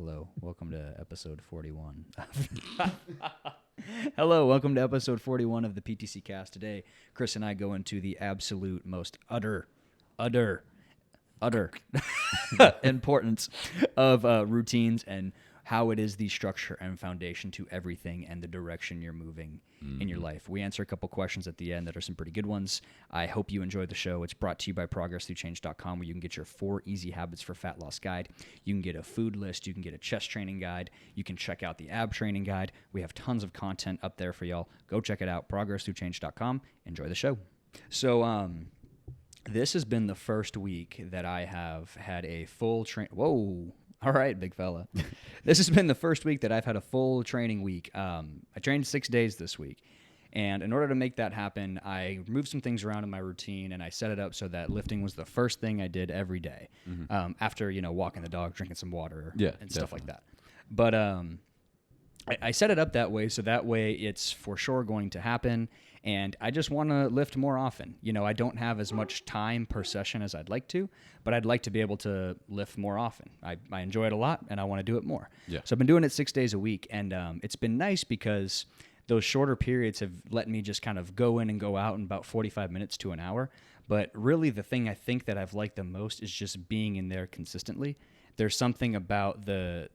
Hello, welcome to episode 41. Hello, welcome to episode 41 of the PTC Cast. Today, Chris and I go into the absolute most utter importance of routines and how it is the structure and foundation to everything and the direction you're moving in your life. We answer a couple questions at the end that are some pretty good ones. I hope you enjoy the show. It's brought to you by ProgressThroughChange.com, where you can get your 4 easy habits for fat loss guide. You can get a food list. You can get a chest training guide. You can check out the ab training guide. We have tons of content up there for y'all. Go check it out, ProgressThroughChange.com. Enjoy the show. So, this has been the first week that I have had a full Whoa. All right, big fella. This has been the first week that I've had a full training week. I trained 6 days this week. And in order to make that happen, I moved some things around in my routine, and I set it up so that lifting was the first thing I did every day after, walking the dog, drinking some water, and stuff like that. But I set it up that way so that way it's for sure going to happen. And I just want to lift more often. I don't have as much time per session as I'd like to, but I'd like to be able to lift more often. I enjoy it a lot, and I want to do it more. Yeah. So I've been doing it 6 days a week, and it's been nice because those shorter periods have let me just kind of go in and go out in about 45 minutes to an hour. But really the thing I think that I've liked the most is just being in there consistently. There's something about the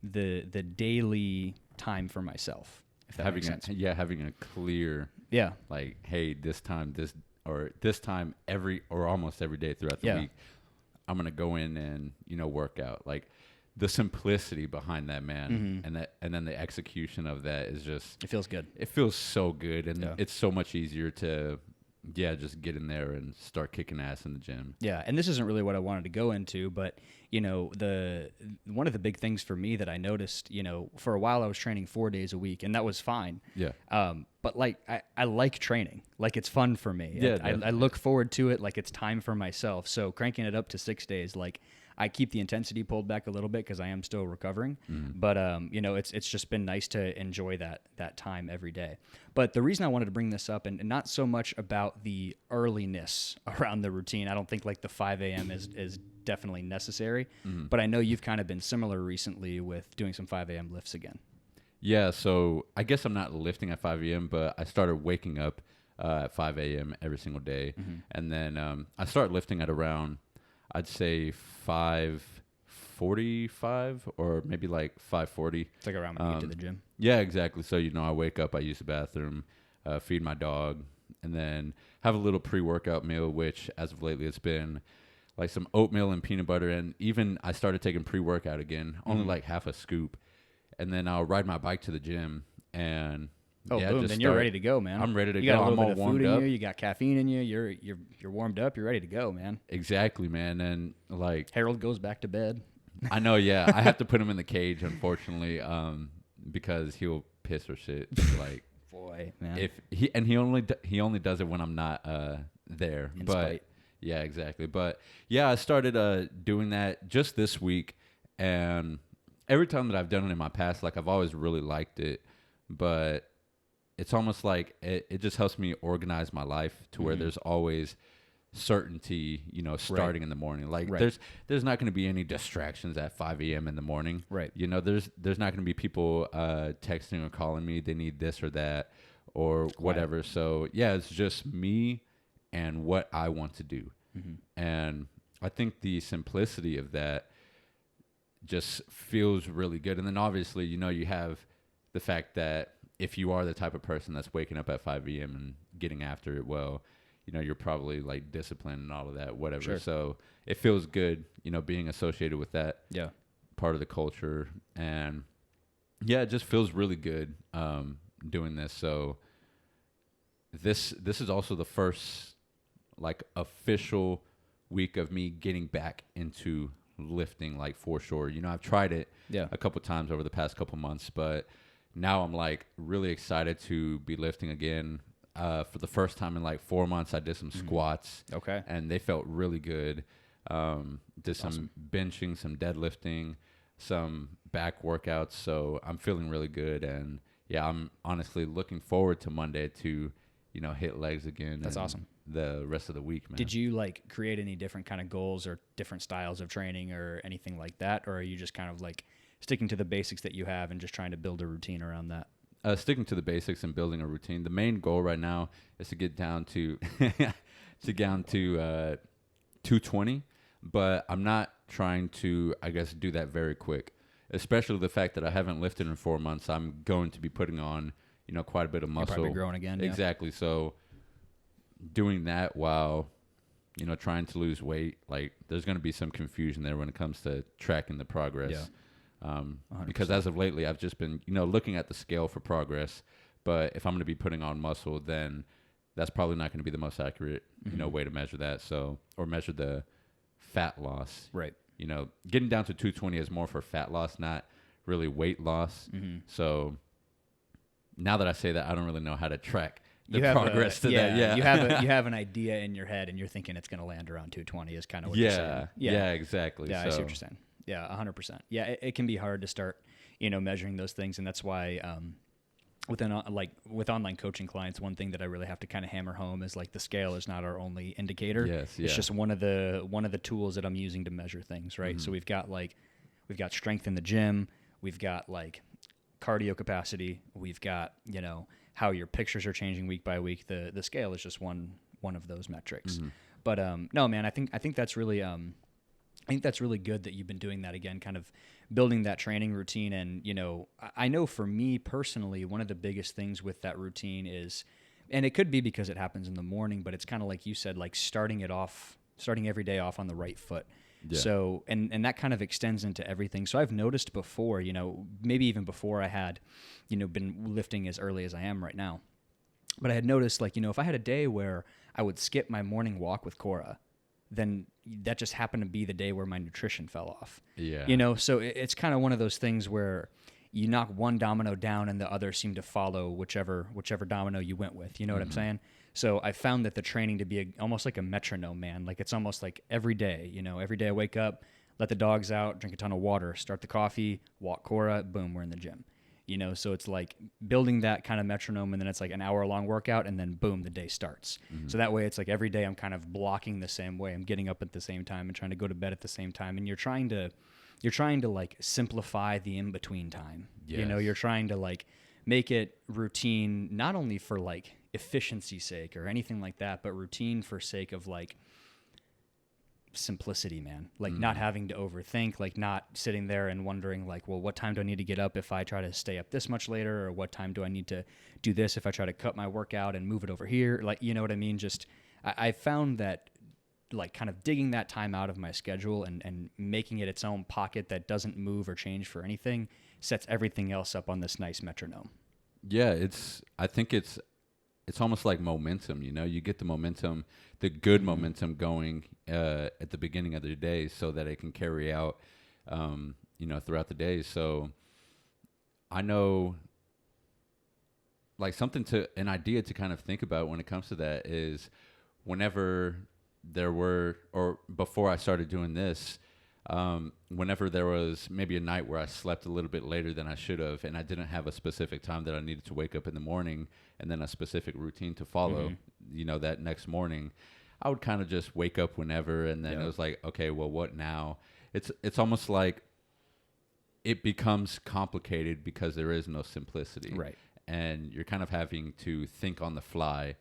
daily time for myself. If that makes sense. Having a clear, like, hey, this time almost every day throughout the week, I'm gonna go in and work out. Like the simplicity behind that, man, and then the execution of that is just, it feels good. It feels so good, and it's so much easier to just get in there and start kicking ass in the gym. Yeah, and this isn't really what I wanted to go into, but one of the big things for me that I noticed, for a while I was training 4 days a week, and that was fine. Yeah. But like I like training. Like it's fun for me. Yeah. I look forward to it. Like it's time for myself. So cranking it up to 6 days, like I keep the intensity pulled back a little bit because I am still recovering. But it's just been nice to enjoy that time every day. But the reason I wanted to bring this up, and not so much about the earliness around the routine, I don't think like the 5 a.m. is definitely necessary. But I know you've kind of been similar recently with doing some 5 a.m. lifts again. Yeah, so I guess I'm not lifting at 5 a.m., but I started waking up at 5 a.m. every single day. And then I started lifting at around, I'd say 5:45 or maybe like 5:40. It's like around when you get to the gym. Yeah, exactly. So, I wake up, I use the bathroom, feed my dog, and then have a little pre-workout meal, which as of lately it's been like some oatmeal and peanut butter. And even I started taking pre-workout again, only like half a scoop. And then I'll ride my bike to the gym and boom! Then you're ready to go, man. I'm ready to go. You got a little I'm bit of food in you. You got caffeine in you. You're warmed up. You're ready to go, man. Exactly, man. And like Harold goes back to bed. I know. Yeah, I have to put him in the cage, unfortunately, because he'll piss or shit. Like boy, man. If he only does it when I'm not there. In spite. Yeah, exactly. But yeah, I started doing that just this week, and every time that I've done it in my past, like I've always really liked it, but it's almost like it just helps me organize my life to where there's always certainty, starting in the morning. Like there's not going to be any distractions at 5 a.m. in the morning. Right. There's not going to be people texting or calling me. They need this or that or whatever. So yeah, it's just me and what I want to do. And I think the simplicity of that just feels really good. And then obviously, you have the fact that if you are the type of person that's waking up at 5 a.m. and getting after it, well, you're probably like disciplined and all of that, whatever. Sure. So it feels good, being associated with that part of the culture. And yeah, it just feels really good doing this. So this is also the first like official week of me getting back into lifting, like for sure. I've tried it a couple times over the past couple months, but now I'm like really excited to be lifting again. For the first time in like 4 months, I did some squats. Okay. And they felt really good. Did some benching, some deadlifting, some back workouts. So I'm feeling really good. And yeah, I'm honestly looking forward to Monday to, hit legs again. That's awesome. The rest of the week, man. Did you like create any different kind of goals or different styles of training or anything like that? Or are you just kind of like sticking to the basics that you have and just trying to build a routine around that? Sticking to the basics and building a routine. The main goal right now is to get down to 220, but I'm not trying to, I guess, do that very quick. Especially the fact that I haven't lifted in 4 months, I'm going to be putting on, quite a bit of muscle. You're probably growing again. Exactly. Yeah. So doing that while, trying to lose weight, like there's going to be some confusion there when it comes to tracking the progress. Yeah. Because as of lately, I've just been, looking at the scale for progress. But if I'm going to be putting on muscle, then that's probably not going to be the most accurate, way to measure that. So, or measure the fat loss. Right. Getting down to 220 is more for fat loss, not really weight loss. So now that I say that, I don't really know how to track the progress to that. Yeah. You have an idea in your head and you're thinking it's going to land around 220 is kind of what you're saying. Yeah, exactly. Yeah, I see what you're saying. Yeah, 100%. Yeah, it can be hard to start, measuring those things, and that's why with online coaching clients, one thing that I really have to kind of hammer home is like the scale is not our only indicator. Yes, yeah. It's just one of the tools that I'm using to measure things, right? So we've got strength in the gym, we've got like cardio capacity, we've got how your pictures are changing week by week. The scale is just one of those metrics. But no, man, I think that's really good that you've been doing that again, kind of building that training routine. And, I know for me personally, one of the biggest things with that routine is, and it could be because it happens in the morning, but it's kind of like you said, like starting every day off on the right foot. Yeah. So, and that kind of extends into everything. So I've noticed before, maybe even before I had, been lifting as early as I am right now, but I had noticed like, if I had a day where I would skip my morning walk with Cora, then that just happened to be the day where my nutrition fell off. Yeah. So it's kind of one of those things where you knock one domino down and the others seem to follow whichever domino you went with. You know what I'm saying? So I found that the training to be almost like a metronome, man. Like it's almost like every day, every day I wake up, let the dogs out, drink a ton of water, start the coffee, walk Cora, boom, we're in the gym. So it's like building that kind of metronome, and then it's like an hour-long workout, and then boom, the day starts. So that way it's like every day I'm kind of blocking the same way. I'm getting up at the same time and trying to go to bed at the same time, and you're trying to like simplify the in-between time. Yes. You're trying to like make it routine, not only for like efficiency's sake or anything like that, but routine for sake of like simplicity, man. Like not having to overthink, like not sitting there and wondering like, well, what time do I need to get up if I try to stay up this much later, or what time do I need to do this if I try to cut my workout and move it over here? Like, you know what I mean? Just I found that like kind of digging that time out of my schedule and making it its own pocket that doesn't move or change for anything sets everything else up on this nice metronome. Yeah, I think it's almost like momentum, you get the momentum, the good momentum going at the beginning of the day so that it can carry out, throughout the day. So I know like an idea to kind of think about when it comes to that is whenever before I started doing this, whenever there was maybe a night where I slept a little bit later than I should have, and I didn't have a specific time that I needed to wake up in the morning and then a specific routine to follow, that next morning, I would kind of just wake up whenever. And then it was like, okay, well, what now? It's almost like it becomes complicated because there is no simplicity. Right. And you're kind of having to think on the fly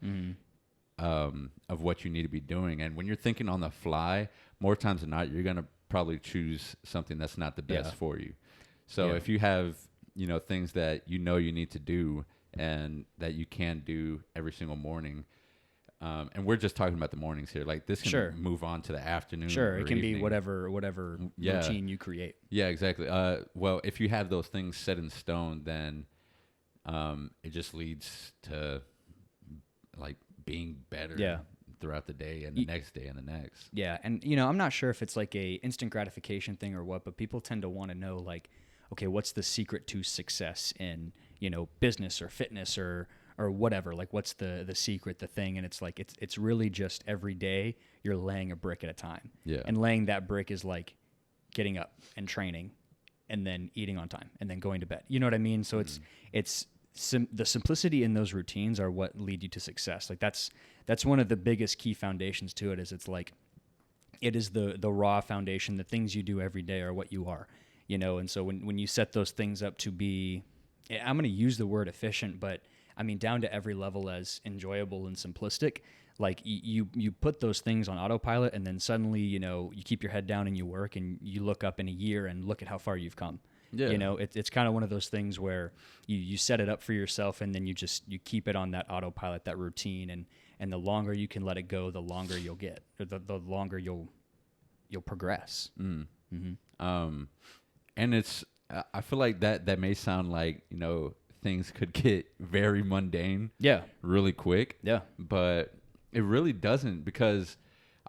of what you need to be doing. And when you're thinking on the fly, more times than not, you're going to probably choose something that's not the best for you. So if you have, things that you need to do and that you can do every single morning, and we're just talking about the mornings here, like this can move on to the afternoon. Sure, it can evening. Be whatever routine you create. Yeah, exactly. Well, if you have those things set in stone, then it just leads to like being better throughout the day and the next day and the next. Yeah, and I'm not sure if it's like a instant gratification thing or what, but people tend to want to know like, okay, what's the secret to success in business or fitness or whatever? Like, what's the secret, the thing? And it's like it's really just every day you're laying a brick at a time. Yeah, and laying that brick is like getting up and training, and then eating on time, and then going to bed. You know what I mean? So it's the simplicity in those routines are what lead you to success. Like that's one of the biggest key foundations to it. Is it's like it is the raw foundation. The things you do every day are what you are. And so when you set those things up to be, I'm going to use the word efficient, but I mean, down to every level as enjoyable and simplistic, like you put those things on autopilot, and then suddenly, you keep your head down and you work, and you look up in a year and look at how far you've come. Yeah. It's kind of one of those things where you set it up for yourself, and then you keep it on that autopilot, that routine, and the longer you can let it go, the longer you'll get, or the longer you'll progress. And it's, I feel like that may sound like, things could get very mundane really quick. Yeah. But it really doesn't, because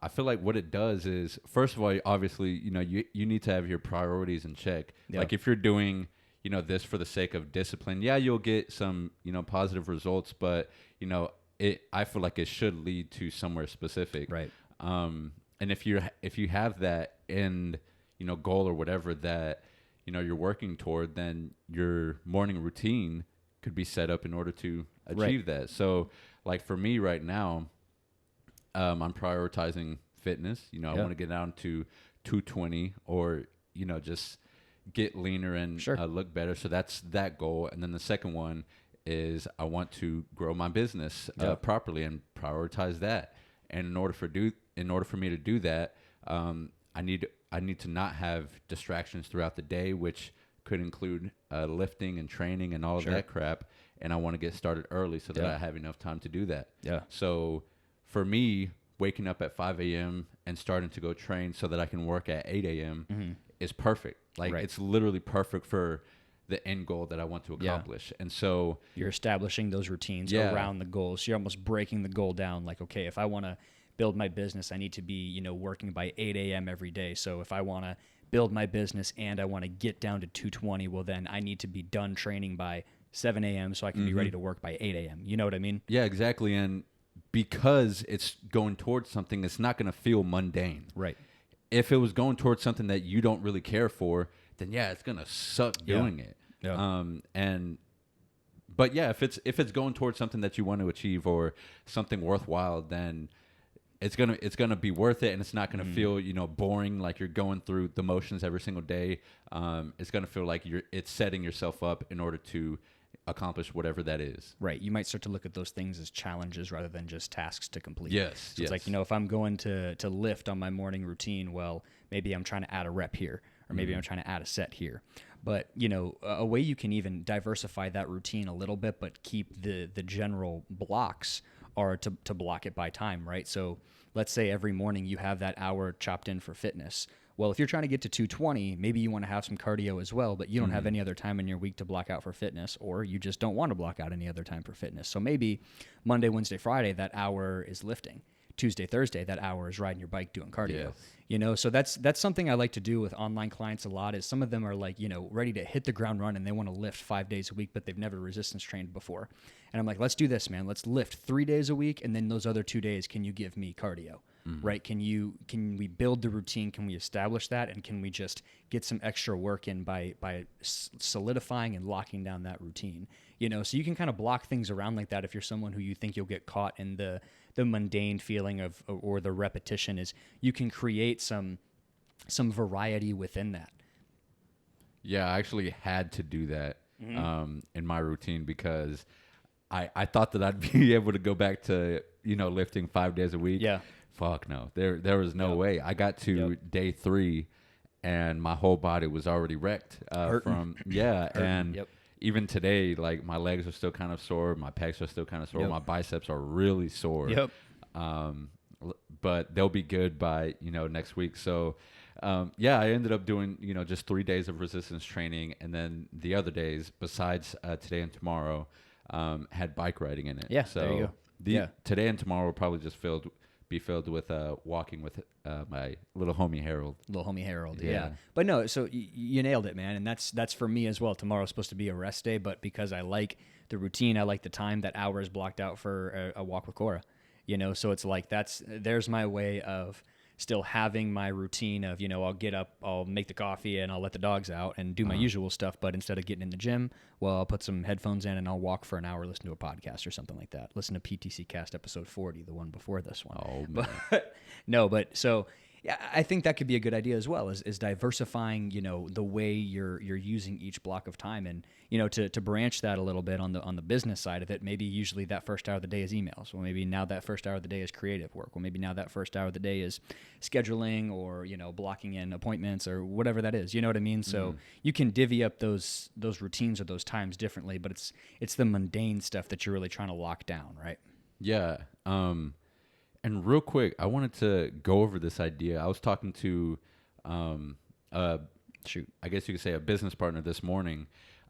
I feel like what it does is, first of all, obviously, you need to have your priorities in check. Yeah. Like if you're doing, this for the sake of discipline, you'll get some, positive results, but, I feel like it should lead to somewhere specific. Right. And if you have that end, goal or whatever that, you're working toward, then your morning routine could be set up in order to achieve that. So like for me right now, I'm prioritizing fitness. I want to get down to 220 or, just get leaner and look better. So that's that goal. And then the second one is I want to grow my business properly and prioritize that. And in order for me to do that, I need to not have distractions throughout the day, which could include lifting and training and all of that crap. And I want to get started early so that I have enough time to do that. Yeah. So for me, waking up at 5 a.m. and starting to go train so that I can work at 8 a.m. is perfect. Like it's literally perfect for the end goal that I want to accomplish. And so you're establishing those routines around the goals. You're almost breaking the goal down. Like, okay, if I want to build my business, I need to be, working by 8 a.m. every day. So if I want to build my business and I want to get down to 220, well, then I need to be done training by 7 a.m. so I can be ready to work by 8 a.m. You know what I mean? Yeah, exactly. And because it's going towards something, it's not going to feel mundane. Right. If it was going towards something that you don't really care for, then it's going to suck doing it. Yeah. But if it's going towards something that you want to achieve or something worthwhile, then it's gonna be worth it, and it's not gonna feel boring, like you're going through the motions every single day. It's gonna feel like it's setting yourself up in order to accomplish whatever that is. Right. You might start to look at those things as challenges rather than just tasks to complete. Yes. So it's like, if I'm going to lift on my morning routine, well, maybe I'm trying to add a rep here, or maybe I'm trying to add a set here. But, a way you can even diversify that routine a little bit, but keep the general blocks are to block it by time, right? So let's say every morning you have that hour chopped in for fitness. Well, if you're trying to get to 220, maybe you want to have some cardio as well, but you don't have any other time in your week to block out for fitness, or you just don't want to block out any other time for fitness. So maybe Monday, Wednesday, Friday, that hour is lifting. Tuesday, Thursday, that hour is riding your bike doing cardio. Yes. So that's something I like to do with online clients a lot, is some of them are like, ready to hit the ground run and they want to lift 5 days a week, but they've never resistance trained before. And I'm like, let's do this, man. Let's lift 3 days a week. And then those other 2 days, can you give me cardio? Right? Can we build the routine? Can we establish that? And can we just get some extra work in by solidifying and locking down that routine? So you can kind of block things around like that if you're someone who you think you'll get caught in the mundane feeling of, or the repetition, is you can create some variety within that. Yeah, I actually had to do that in my routine, because I thought that I'd be able to go back to, lifting 5 days a week. Yeah. Fuck no. There was no way. I got to day 3 and my whole body was already wrecked from and even today, like my legs are still kind of sore, my pecs are still kind of sore, my biceps are really sore. But they'll be good by, next week. So I ended up doing, just 3 days of resistance training, and then the other days besides today and tomorrow had bike riding in it. Yeah, so there you go. Today and tomorrow will probably just be filled with walking with my little homie Harold. Yeah. But no, so you nailed it, man. And that's for me as well. Tomorrow's supposed to be a rest day, but because I like the routine, I like the time, that hour is blocked out for a walk with Cora. So it's like there's my way of still having my routine of, I'll get up, I'll make the coffee, and I'll let the dogs out and do my usual stuff. But instead of getting in the gym, well, I'll put some headphones in and I'll walk for an hour, listen to a podcast or something like that. Listen to PTC Cast episode 40, the one before this one. Oh, man. But, no, but so Yeah, I think that could be a good idea as well, is diversifying, the way you're using each block of time, and to branch that a little bit on the business side of it. Maybe usually that first hour of the day is emails. Well, maybe now that first hour of the day is creative work. Well, maybe now that first hour of the day is scheduling, or blocking in appointments, or whatever that is. You know what I mean? So you can divvy up those routines or those times differently, but it's the mundane stuff that you're really trying to lock down, right? Yeah. And real quick, I wanted to go over this idea. I was talking to, I guess you could say a business partner this morning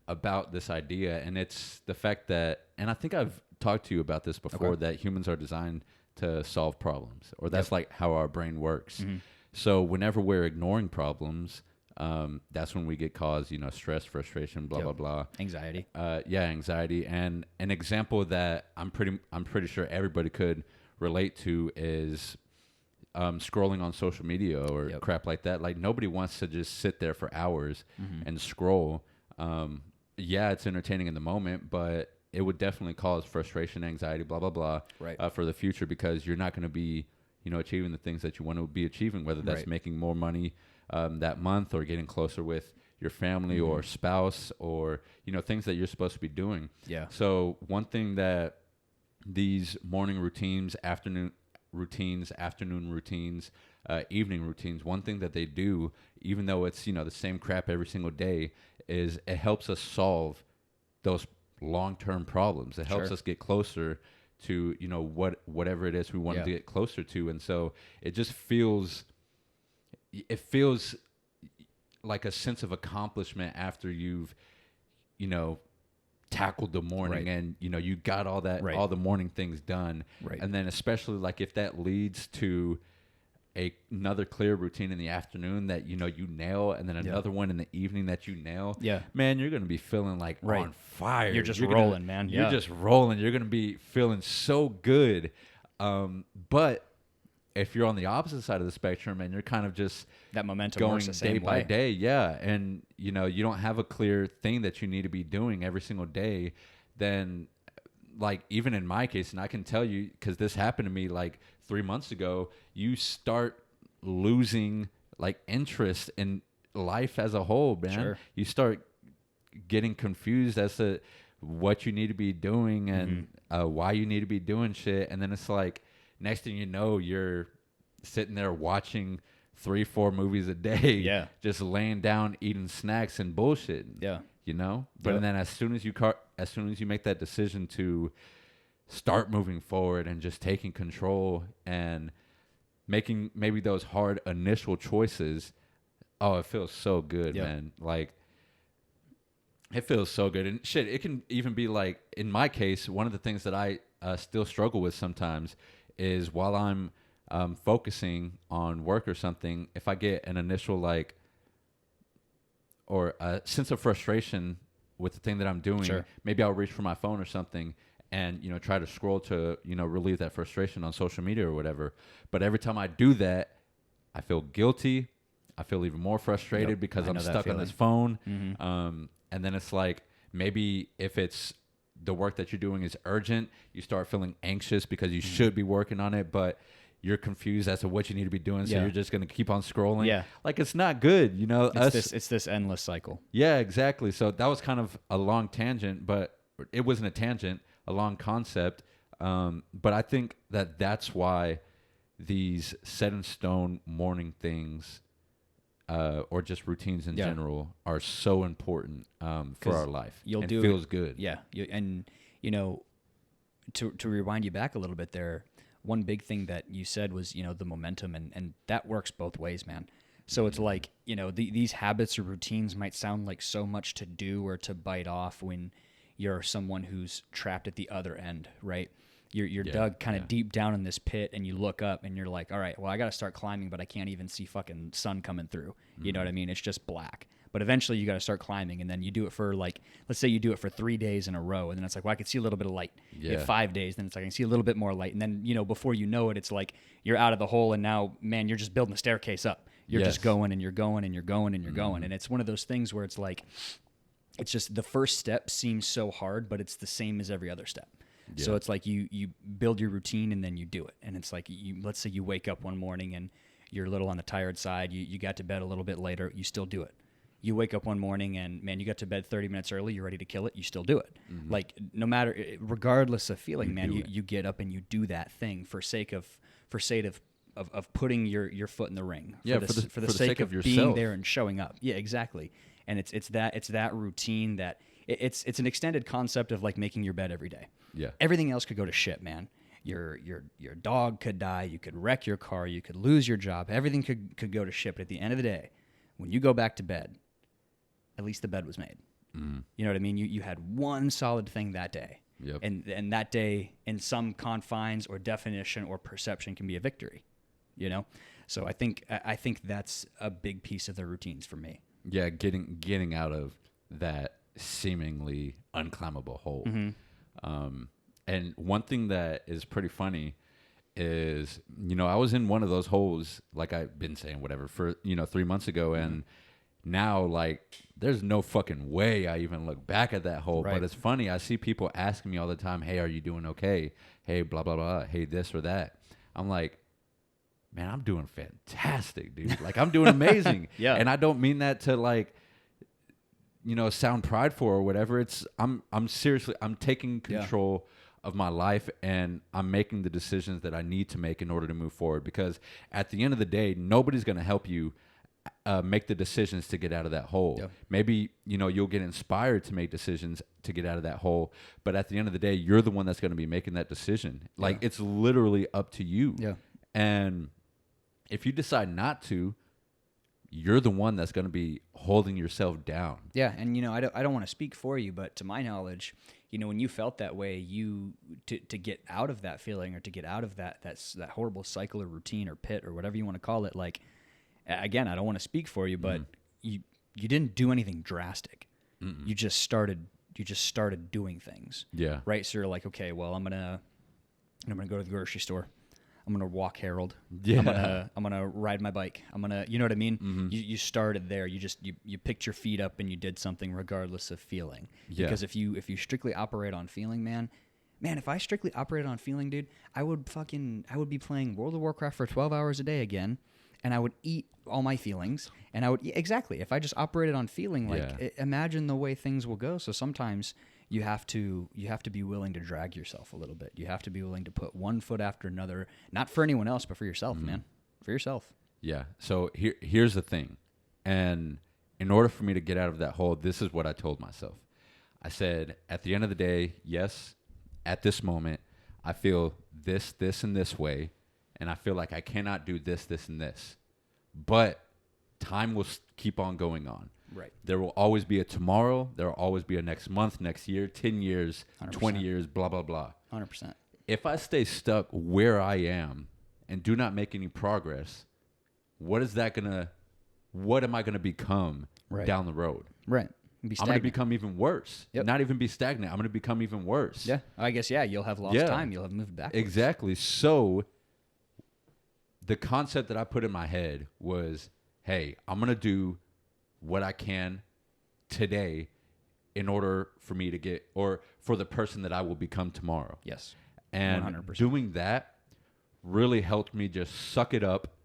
about this idea. And it's the fact that, and I think I've talked to you about this before, that humans are designed to solve problems, or that's like how our brain works. Mm-hmm. So whenever we're ignoring problems, that's when we get caused, stress, frustration, blah, blah, blah. Anxiety. Anxiety. And an example that I'm pretty sure everybody could relate to is scrolling on social media or crap like that. Like, nobody wants to just sit there for hours and scroll. It's entertaining in the moment, but it would definitely cause frustration, anxiety, blah, blah, blah, for the future, because you're not going to be, achieving the things that you want to be achieving, whether that's making more money that month, or getting closer with your family or spouse, or, things that you're supposed to be doing. Yeah. So one thing that these morning routines, afternoon routines, evening routines, one thing that they do, even though it's, the same crap every single day, is it helps us solve those long-term problems. It helps us get closer to, whatever it is we want to get closer to. And so it feels like a sense of accomplishment after you've, tackled the morning and you got all that all the morning things done, and then especially like if that leads to another clear routine in the afternoon that you nail, and then another one in the evening that you nail, man, you're gonna be feeling like on fire. You're just rolling, man. You're just rolling. You're gonna be feeling so good. But if you're on the opposite side of the spectrum and you're kind of just that momentum going works the same day by day, and you don't have a clear thing that you need to be doing every single day, then like even in my case, and I can tell you because this happened to me like 3 months ago, you start losing like interest in life as a whole, man. Sure. You start getting confused as to what you need to be doing and why you need to be doing shit, and then it's like, next thing you know, you're sitting there watching 3-4 movies a day, just laying down, eating snacks and bullshit. Yeah, But then as soon as you make that decision to start moving forward and just taking control and making maybe those hard initial choices, it feels so good, man. Like, it feels so good. And shit, it can even be like, in my case, one of the things that I still struggle with sometimes is while I'm focusing on work or something, if I get an initial or a sense of frustration with the thing that I'm doing, maybe I'll reach for my phone or something and, try to scroll to, relieve that frustration on social media or whatever. But every time I do that, I feel guilty. I feel even more frustrated because I'm stuck on this phone. And then it's like, maybe if it's the work that you're doing is urgent, you start feeling anxious because you should be working on it, but you're confused as to what you need to be doing, so you're just going to keep on scrolling. Yeah. Like, it's not good, It's this endless cycle. Yeah, exactly. So that was kind of a long tangent, but it wasn't a tangent, a long concept. But I think that's why these set in stone morning things, or just routines in general, are so important for our life. It feels good. Yeah. To rewind you back a little bit there, one big thing that you said was, the momentum, and that works both ways, man. So it's like, these habits or routines might sound like so much to do or to bite off when you're someone who's trapped at the other end, right? You're dug kind of deep down in this pit, and you look up and you're like, all right, well, I got to start climbing, but I can't even see fucking sun coming through. You know what I mean? It's just black. But eventually you got to start climbing, and then you do it for let's say you do it for 3 days in a row, and then it's like, well, I can see a little bit of light. Yeah. 5 days, then it's like, I can see a little bit more light. And then, before you know it, it's like you're out of the hole, and now, man, you're just building a staircase up. You're just going, and you're going, and you're going, and you're going. And it's one of those things where it's like, it's just the first step seems so hard, but it's the same as every other step. Yeah. So it's like you build your routine and then you do it. And it's like, let's say you wake up one morning and you're a little on the tired side, you got to bed a little bit later, you still do it. You wake up one morning and, man, you got to bed 30 minutes early, you're ready to kill it, you still do it. Like, no matter, regardless of feeling, man, you get up and you do that thing for sake of putting your foot in the ring. For the sake of being there and showing up. Yeah, exactly. And it's that routine that it's an extended concept of like making your bed every day. Yeah. Everything else could go to shit, man. Your dog could die, you could wreck your car, you could lose your job, everything could go to shit. But at the end of the day, when you go back to bed, at least the bed was made. You know what I mean? You had one solid thing that day. Yep. And that day, in some confines or definition or perception, can be a victory. You know? So I think that's a big piece of the routines for me. Yeah, getting out of that seemingly unclimbable hole. And one thing that is pretty funny is, I was in one of those holes, like I've been saying, whatever, for 3 months ago, and now, like, there's no fucking way I even look back at that hole. Right. But it's funny. I see people asking me all the time, hey, are you doing okay? Hey, blah, blah, blah. Hey, this or that. I'm like, man, I'm doing fantastic, dude. Like, I'm doing amazing. Yeah. And I don't mean that to, like, sound prideful or whatever. I'm seriously, I'm taking control of my life, and I'm making the decisions that I need to make in order to move forward. Because at the end of the day, nobody's going to help you make the decisions to get out of that hole. Yep. Maybe, you'll get inspired to make decisions to get out of that hole. But at the end of the day, you're the one that's going to be making that decision. Like, it's literally up to you. Yeah. And if you decide not to, you're the one that's going to be holding yourself down. Yeah. And, I don't want to speak for you, but to my knowledge, when you felt that way, to get out of that feeling, or to get out of that horrible cycle or routine or pit or whatever you want to call it, like, again, I don't want to speak for you, but you didn't do anything drastic. You just started doing things. Yeah. Right. So you're like, okay, well, I'm gonna go to the grocery store. I'm gonna walk Harold. Yeah. I'm gonna ride my bike. you know what I mean? You started there. You picked your feet up and you did something regardless of feeling. Yeah. Because if you strictly operate on feeling, man, if I strictly operated on feeling, dude, I would be playing World of Warcraft for 12 hours a day again. And I would eat all my feelings, and exactly. If I just operated on feeling, like, imagine the way things will go. So sometimes you have to be willing to drag yourself a little bit. You have to be willing to put one foot after another, not for anyone else, but for yourself, man, for yourself. Yeah. So here's the thing, and in order for me to get out of that hole, this is what I told myself. I said, at the end of the day, yes, at this moment, I feel this, and this way. And I feel like I cannot do this, and this. But time will keep on going on. Right. There will always be a tomorrow. There will always be a next month, next year, 10 years, 100%. 20 years, blah, blah, blah. 100%. If I stay stuck where I am and do not make any progress, what am I going to become down the road? Right. I'm going to become even worse. Yep. Not even be stagnant. I'm going to become even worse. Yeah. I guess, you'll have lost time. You'll have moved backwards. Exactly. So the concept that I put in my head was, hey, I'm going to do what I can today in order for me to get, or for the person that I will become tomorrow. Yes. And 100%. Doing that really helped me just suck it up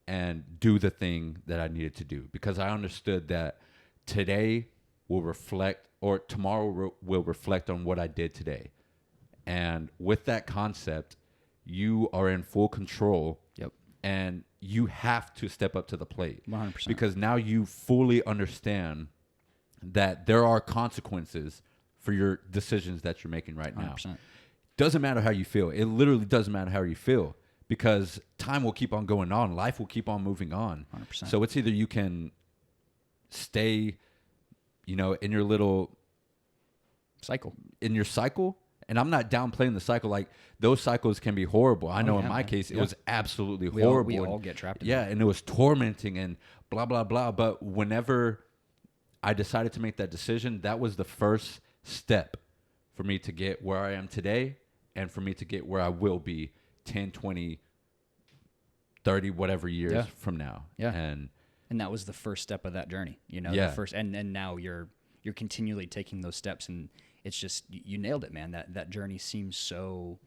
and do the thing that I needed to do, because I understood that today will reflect, or tomorrow will reflect on what I did today. And with that concept, you are in full control. Yep. And you have to step up to the plate. 100%. Because now you fully understand that there are consequences for your decisions that you're making right now. 100%. Doesn't matter how you feel. It literally doesn't matter how you feel, because time will keep on going on. Life will keep on moving on. 100%. So it's either you can stay, in your little cycle. In your cycle. And I'm not downplaying the cycle. Like, those cycles can be horrible. I know in my case, it was absolutely horrible. We all get trapped in that. And it was tormenting and blah, blah, blah. But whenever I decided to make that decision, that was the first step for me to get where I am today, and for me to get where I will be 10, 20, 30, whatever years from now. Yeah. And that was the first step of that journey, the first, and now you're continually taking those steps, and it's just, you nailed it, man. That journey seems so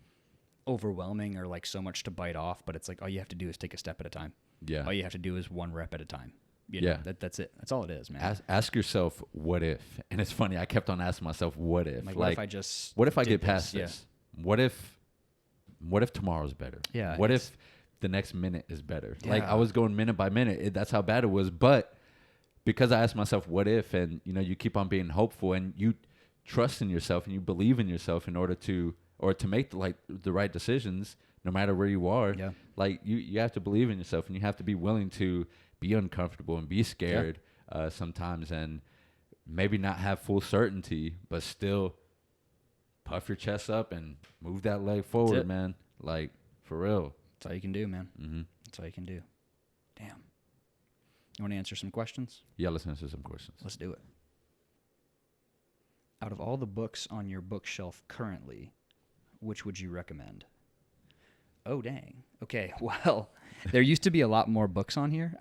overwhelming, or like so much to bite off, but it's like all you have to do is take a step at a time. Yeah. All you have to do is one rep at a time. Yeah. That's it. That's all it is, man. Ask yourself, what if? And it's funny. I kept on asking myself, what if? Like, what if I just what if I did get past this? this? What if tomorrow's better? Yeah, What if the next minute is better? Like, Yeah. I was going minute by minute. That's how bad it was. But because I asked myself, what if? And, you keep on being hopeful and you trust in yourself and you believe in yourself in order to make the right decisions, no matter where you are. Yeah. Like, you have to believe in yourself and you have to be willing to be uncomfortable and be scared sometimes, and maybe not have full certainty, but still puff your chest up and move that leg forward, man. Like, for real. That's all you can do, man. Mm-hmm. That's all you can do. Damn. You want to answer some questions? Yeah, let's answer some questions. Let's do it. Out of all the books on your bookshelf currently, which would you recommend? Oh, dang. Okay, well, there used to be a lot more books on here.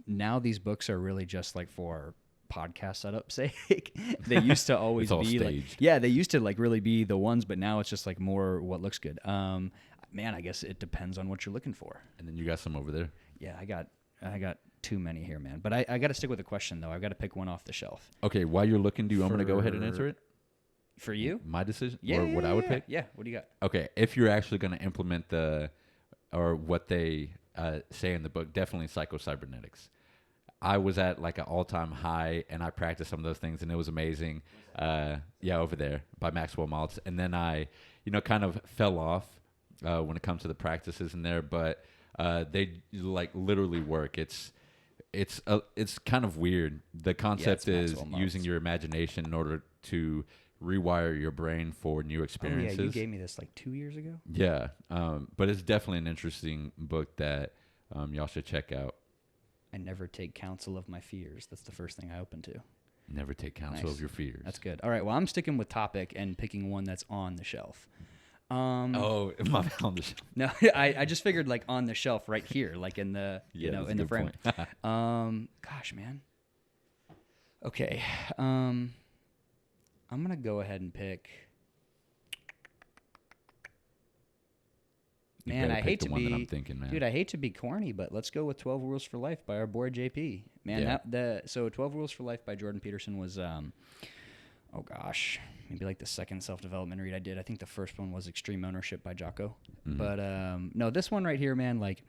Now these books are really just like for podcast setup sake. They used to always be staged. they used to like really be the ones, but now it's just like more what looks good. Man, I guess it depends on what you're looking for. And then you got some over there. Yeah, I got too many here, man. But I got to stick with the question though. I've got to pick one off the shelf. Okay, while you're looking, do you want me to go ahead and answer it? For you? My decision? Yeah. Or what I would pick? Yeah. What do you got? Okay, if you're actually going to implement what they say in the book, definitely psycho-cybernetics. I was at like an all-time high, and I practiced some of those things, and it was amazing. Over there by Maxwell Maltz. And then I, kind of fell off when it comes to the practices in there, but they like literally work. It's kind of weird. The concept is using your imagination in order to rewire your brain for new experiences. Oh, yeah, you gave me this like 2 years ago. Yeah, but it's definitely an interesting book that y'all should check out. I never take counsel of my fears. That's the first thing I open to. Never take counsel of your fears. That's good. All right, well, I'm sticking with topic and picking one that's on the shelf. My bad, on the shelf. No, I just figured like on the shelf right here, like in the in the frame. Gosh, man. Okay. I'm gonna go ahead and pick. Man, I hate to be. That I'm thinking, man. Dude, I hate to be corny, but let's go with 12 Rules for Life by our boy JP. Man, so 12 Rules for Life by Jordan Peterson was, maybe like the second self-development read I did. I think the first one was Extreme Ownership by Jocko. Mm-hmm. But no, this one right here, man, like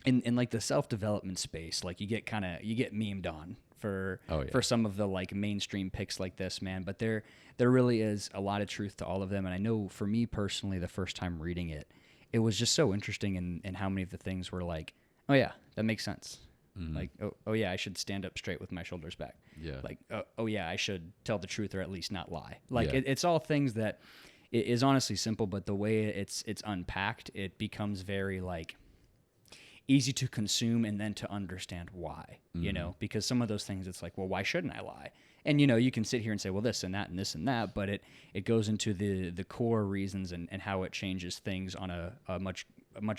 in like the self-development space, like you get memed on for some of the like mainstream picks like this, man. But there really is a lot of truth to all of them. And I know for me personally, the first time reading it, it was just so interesting in how many of the things were like, oh yeah, that makes sense. Mm-hmm. Like, oh yeah, I should stand up straight with my shoulders back. Yeah. Like, oh yeah, I should tell the truth or at least not lie. Like it's all things that it is honestly simple, but the way it's unpacked, it becomes very like easy to consume and then to understand why, because some of those things it's like, well, why shouldn't I lie? And, you can sit here and say, well, this and that and this and that, but it goes into the core reasons and how it changes things on a much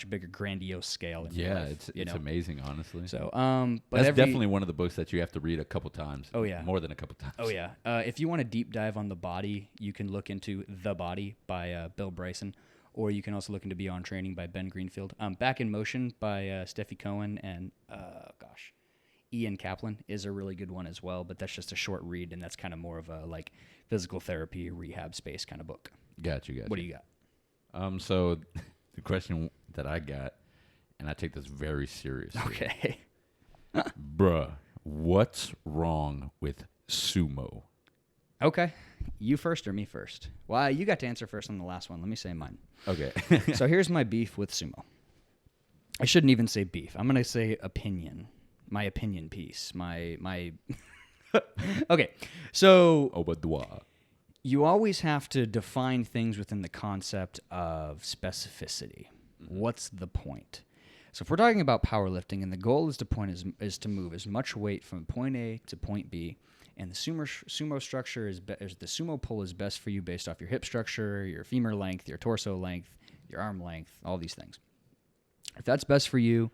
bigger, grandiose scale. In your life, it's amazing, honestly. So, but that's definitely one of the books that you have to read a couple times. Oh, yeah. More than a couple times. Oh, yeah. If you want to deep dive on the body, you can look into The Body by Bill Bryson, or you can also look into Beyond Training by Ben Greenfield. Back in Motion by Steffi Cohen and, Ian Kaplan is a really good one as well, but that's just a short read, and that's kind of more of a like physical therapy, rehab space kind of book. Got you. What do you got? So the question that I got, and I take this very seriously. Okay. Bruh, what's wrong with sumo? Okay. You first or me first? Well, you got to answer first on the last one. Let me say mine. Okay. So here's my beef with sumo. I shouldn't even say beef. I'm going to say opinion. My opinion piece. My Okay. So you always have to define things within the concept of specificity. Mm-hmm. What's the point? So if we're talking about powerlifting and the goal is to move as much weight from point A to point B, and the sumo structure the sumo pull is best for you based off your hip structure, your femur length, your torso length, your arm length, all these things. If that's best for you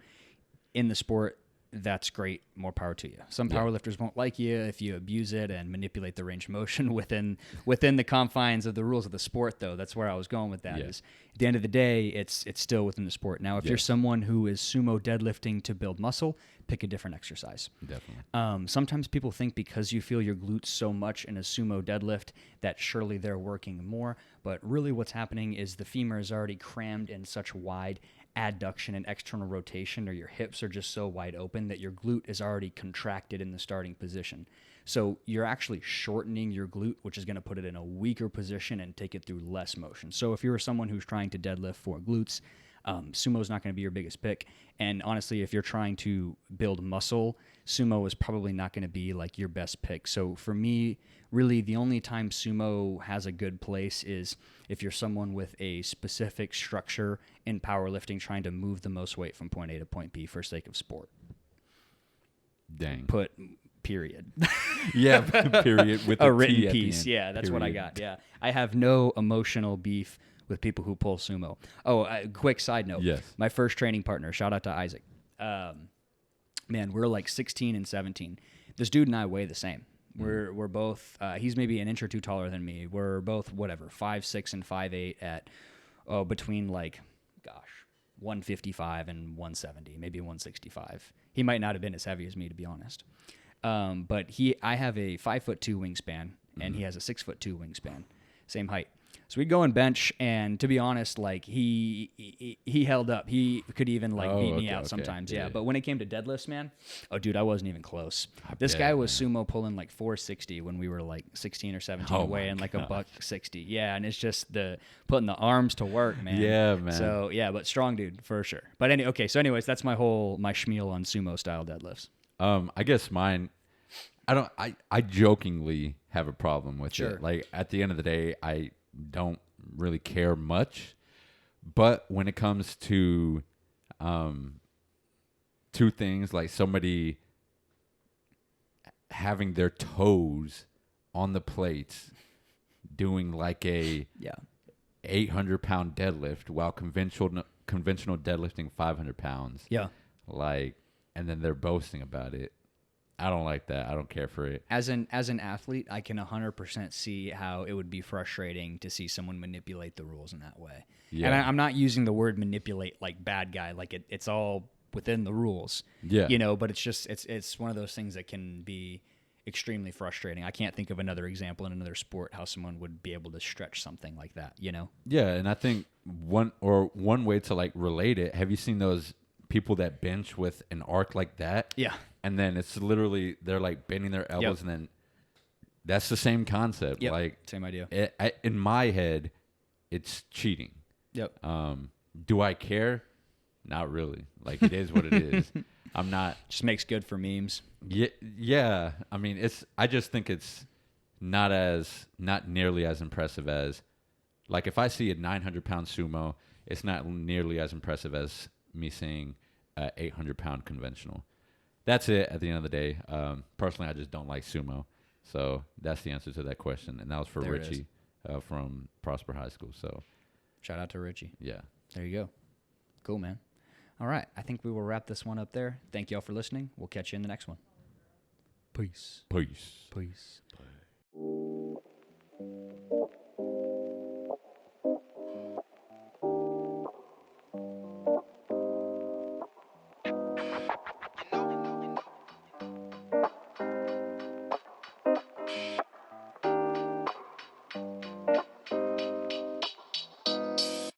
in the sport, that's great. More power to you. Some Yeah. powerlifters won't like you if you abuse it and manipulate the range of motion within the confines of the rules of the sport, though. That's where I was going with that. Yeah. Is at the end of the day, it's still within the sport. Now, if you're Yes. someone who is sumo deadlifting to build muscle, pick a different exercise. Definitely. Sometimes people think because you feel your glutes so much in a sumo deadlift that surely they're working more, but really what's happening is the femur is already crammed in such wide adduction and external rotation, or your hips are just so wide open that your glute is already contracted in the starting position. So you're actually shortening your glute, which is going to put it in a weaker position and take it through less motion. So if you're someone who's trying to deadlift for glutes, sumo is not going to be your biggest pick. And honestly, if you're trying to build muscle, sumo is probably not going to be like your best pick. So for me, really the only time sumo has a good place is if you're someone with a specific structure in powerlifting trying to move the most weight from point A to point B for sake of sport. Dang. Put period. Yeah, period. With A the written T at the piece. end. Yeah, that's what I Period. got. Yeah. I have no emotional beef with people who pull sumo. Oh, quick side note. Yes. My first training partner, shout out to Isaac. Man, we're like 16 and 17. This dude and I weigh the same. We're both, he's maybe an inch or two taller than me. We're both, 5'6" and 5'8" at, between 155 and 170, maybe 165. He might not have been as heavy as me, to be honest. But I have a 5'2" wingspan, and he has a 6'2" wingspan, same height. So we'd go and bench, and to be honest, he held up. He could even beat me out sometimes. Yeah. But when it came to deadlifts, man, dude, I wasn't even close. This guy was sumo pulling 460 when we were 16 or 17, weighing a $160. Yeah, and it's just the putting the arms to work, man. Yeah, man. So yeah, but strong dude for sure. But anyways, that's my spiel on sumo style deadlifts. I guess mine. I jokingly have a problem with Sure. it. Like at the end of the day, I don't really care much, but when it comes to two things, like somebody having their toes on the plates doing a 800-pound deadlift while conventional deadlifting 500 pounds, and then they're boasting about it. I don't like that. I don't care for it. As an athlete, I can 100% see how it would be frustrating to see someone manipulate the rules in that way. Yeah. And I'm not using the word manipulate like bad guy, it's all within the rules. Yeah. But it's just it's one of those things that can be extremely frustrating. I can't think of another example in another sport how someone would be able to stretch something like that, Yeah, and I think one way to relate it, have you seen those people that bench with an arc like that? Yeah. And then it's literally they're bending their elbows, and then that's the same concept. Yep. Same idea. In my head, it's cheating. Yep. Do I care? Not really. It is what it is. I'm not. Just makes good for memes. Yeah. I mean, I just think it's not nearly as impressive as, if I see a 900-pound sumo, it's not nearly as impressive as me seeing 800-pound conventional. That's it at the end of the day. Personally, I just don't like sumo. So that's the answer to that question. And that was for Richie from Prosper High School. So shout out to Richie. Yeah. There you go. Cool, man. All right. I think we will wrap this one up there. Thank you all for listening. We'll catch you in the next one. Peace. Peace. Peace.